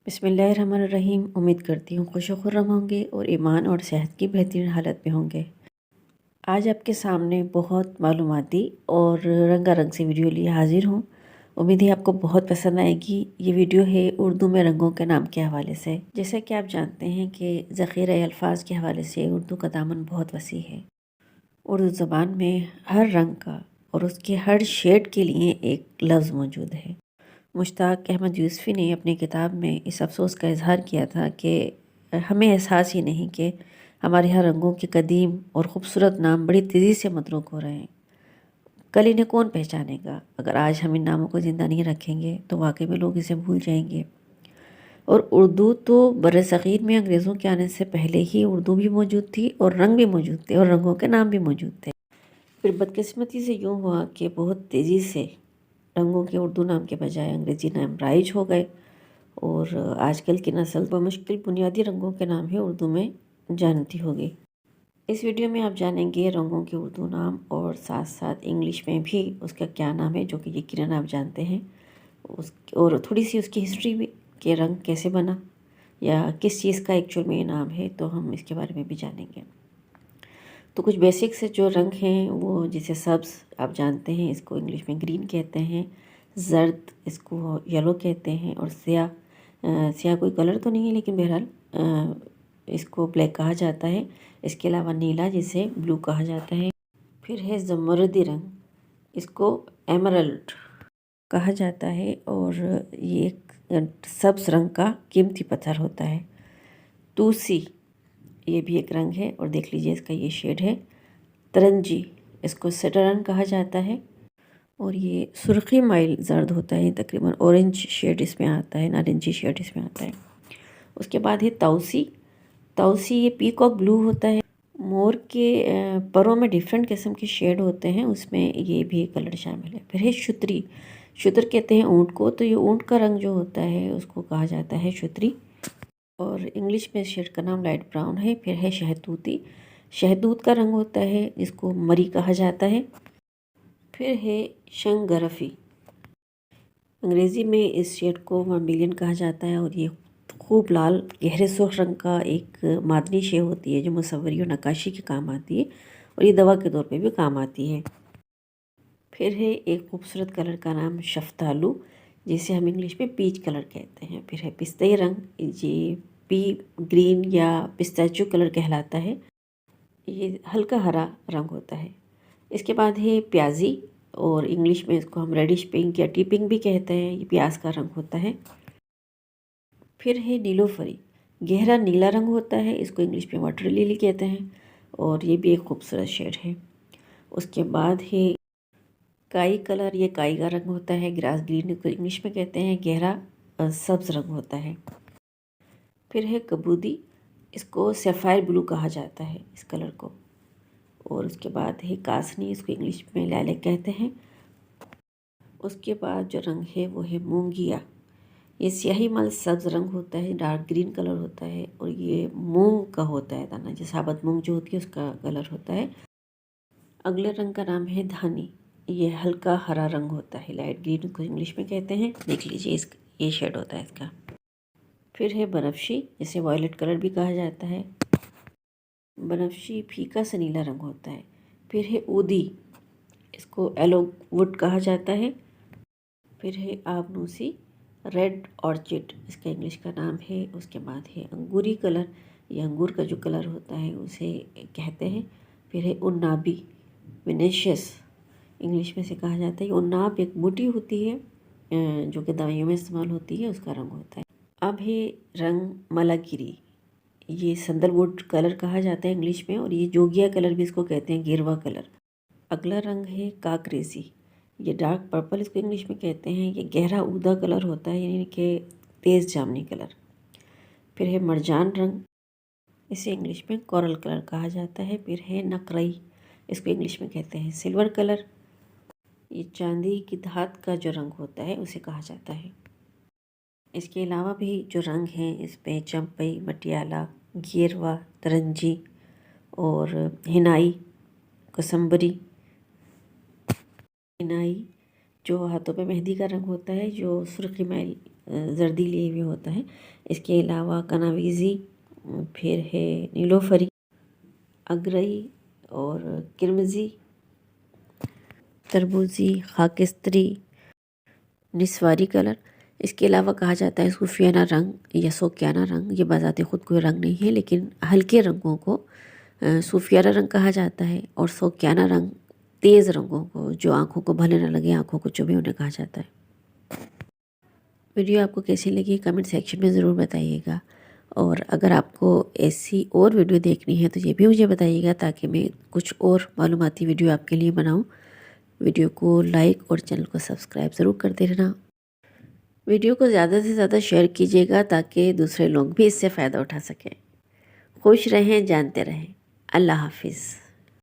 बिस्मिल्लाहिर्रहमानिर्रहीम। उम्मीद करती हूँ खुश व खुर्रम होंगे और ईमान और सेहत की बेहतरीन हालत में होंगे। आज आपके सामने बहुत मालूमाती और रंगारंग सी वीडियो लिए हाजिर हूँ। उम्मीद है आपको बहुत पसंद आएगी। ये वीडियो है उर्दू में रंगों के नाम के हवाले से। जैसे कि आप जानते हैं कि ज़ख़ीरा अल्फाज के हवाले से उर्दू का दामन बहुत वसी है। उर्दू ज़बान में हर रंग का और उसके हर शेड के लिए एक लफ्ज़ मौजूद है। मुश्ताक अहमद यूसुफ़ी ने अपनी किताब में इस अफ़सोस का इज़हार किया था कि हमें एहसास ही नहीं कि हमारे यहाँ रंगों के कदीम और ख़ूबसूरत नाम बड़ी तेज़ी से मतरूक हो रहे हैं। कल इन्हें कौन पहचानेगा? अगर आज हम इन नामों को ज़िंदा नहीं रखेंगे तो वाकई में लोग इसे भूल जाएंगे। और उर्दू तो बरसग़ीर में अंग्रेज़ों के आने से पहले ही उर्दू भी मौजूद थी और रंग भी मौजूद थे और रंगों के नाम भी मौजूद थे। फिर बदकिस्मती से यूँ हुआ कि बहुत तेज़ी से रंगों के उर्दू नाम के बजाय अंग्रेज़ी नाम राइज हो गए और आजकल की नस्ल बमुश्किल बुनियादी रंगों के नाम ही उर्दू में जानती होगी। इस वीडियो में आप जानेंगे रंगों के उर्दू नाम और साथ साथ इंग्लिश में भी उसका क्या नाम है, जो कि यकीनन आप जानते हैं। और थोड़ी सी उसकी हिस्ट्री भी कि रंग कैसे बना या किस चीज़ का एक्चुअल में नाम है, तो हम इसके बारे में भी जानेंगे। तो कुछ बेसिक से जो रंग हैं वो, जैसे सब्ज़ आप जानते हैं, इसको इंग्लिश में ग्रीन कहते हैं। जर्द इसको येलो कहते हैं। और स्याह, स्याह कोई कलर तो नहीं है लेकिन बहरहाल इसको ब्लैक कहा जाता है। इसके अलावा नीला, जिसे ब्लू कहा जाता है। फिर है ज़मरुदी रंग, इसको एमरल्ड कहा जाता है और ये एक सब्ज़ रंग का कीमती पत्थर होता है। तूसी, ये भी एक रंग है और देख लीजिए इसका ये शेड है। तरंजी, इसको सेटरन कहा जाता है और ये सुर्खी माइल जर्द होता है, तकरीबन ऑरेंज शेड इसमें आता है, नारंगी शेड इसमें आता है। उसके बाद है तौसी। तौसी ये पीकॉक ब्लू होता है। मोर के परों में डिफरेंट किस्म के शेड होते हैं, उसमें ये भी कलर शामिल है। फिर है शुतरी। शुतर कहते हैं ऊँट को, तो ये ऊँट का रंग जो होता है उसको कहा जाता है शुतरी और इंग्लिश में शेड का नाम लाइट ब्राउन है। फिर है शहतूती। शहतूत का रंग होता है जिसको मरी कहा जाता है। फिर है शंगरफी। अंग्रेज़ी में इस शेड को वर्मिलियन कहा जाता है और ये खूब लाल गहरे सुर्ख रंग का एक मादनी शे होती है जो मुसव्वरी और नक्काशी के काम आती है और ये दवा के तौर पे भी काम आती है। फिर है एक खूबसूरत कलर का नाम शफ्तालू, जिसे हम इंग्लिश में पीच कलर कहते हैं। फिर है पिस्ते रंग, ये पी ग्रीन या पिस्ताचियो कलर कहलाता है। ये हल्का हरा रंग होता है। इसके बाद है प्याजी और इंग्लिश में इसको हम रेडिश पिंक या टी पिंक भी कहते हैं। ये प्याज का रंग होता है। फिर है नीलोफरी, गहरा नीला रंग होता है, इसको इंग्लिश में वाटर लिली कहते हैं और ये भी एक खूबसूरत शेड है। उसके बाद है काई कलर, ये काई का रंग होता है, ग्रास ग्रीन को इंग्लिश में कहते हैं, गहरा सब्ज रंग होता है। फिर है कबूदी, इसको सफ़ायर ब्लू कहा जाता है इस कलर को। और उसके बाद है कासनी, इसको इंग्लिश में लाइलैक कहते हैं। उसके बाद जो रंग है वो है मूंगिया। ये स्याही मल सब्ज़ रंग होता है, डार्क ग्रीन कलर होता है और ये मूंग का होता है दाना, जो साबुत मूंग जो होती है उसका कलर होता है। अगले रंग का नाम है धानी। ये हल्का हरा रंग होता है, लाइट ग्रीन को इंग्लिश में कहते हैं। देख लीजिए ये शेड होता है इसका। फिर है बनफशी, जिसे वॉयलेट कलर भी कहा जाता है। बनफशी फीका सा नीला रंग होता है। फिर है ऊदी, इसको एलो वुड कहा जाता है। फिर है आबनूसी, रेड ऑर्चिड इसका इंग्लिश का नाम है। उसके बाद है अंगूरी कलर, ये अंगूर का जो कलर होता है उसे कहते हैं। फिर है उन्नाबी, विनेशियस इंग्लिश में से कहा जाता है। उन्नाब एक बूटी होती है जो कि दवाइयों में इस्तेमाल होती है, उसका रंग होता है। अब है रंग मलागिरी, ये संदलवुड कलर कहा जाता है इंग्लिश में और ये जोगिया कलर भी इसको कहते हैं, गिरवा कलर। अगला रंग है काकरेसी, ये डार्क पर्पल इसको इंग्लिश में कहते हैं। ये गहरा ऊदा कलर होता है, यानी कि तेज़ जामनी कलर। फिर है मरजान रंग, इसे इंग्लिश में कोरल कलर कहा जाता है। फिर है नकरई, इसको इंग्लिश में कहते हैं सिल्वर कलर। ये चांदी की धात का जो रंग होता है उसे कहा जाता है। इसके अलावा भी जो रंग हैं इसमें चंपई, मटियाला, गेरवा, तरंजी और हिनाई, कसम्बरी। हिनाई जो हाथों पे मेहंदी का रंग होता है, जो सुर्खी मैल जर्दी लिए हुए होता है। इसके अलावा कनावीज़ी, फिर है नीलोफरी, अगरई और किरमजी, तरबूजी, खाकिस्तरी, निस्वारी कलर। इसके अलावा कहा जाता है सूफियाना रंग या सोकियाना रंग। ये बजाते खुद कोई रंग नहीं है, लेकिन हल्के रंगों को सूफियाना रंग कहा जाता है, और सोकियाना रंग तेज़ रंगों को, जो आँखों को भले ना लगे, आँखों को चुभे, उन्हें कहा जाता है। वीडियो आपको कैसी लगी कमेंट सेक्शन में ज़रूर बताइएगा, और अगर आपको ऐसी और वीडियो देखनी है तो ये भी मुझे बताइएगा, ताकि मैं कुछ और मालूमाती वीडियो आपके लिए बनाऊँ। वीडियो को लाइक और चैनल को सब्सक्राइब ज़रूर करते रहना। वीडियो को ज़्यादा से ज़्यादा शेयर कीजिएगा, ताकि दूसरे लोग भी इससे फ़ायदा उठा सकें। खुश रहें, जानते रहें। अल्लाह हाफिज़।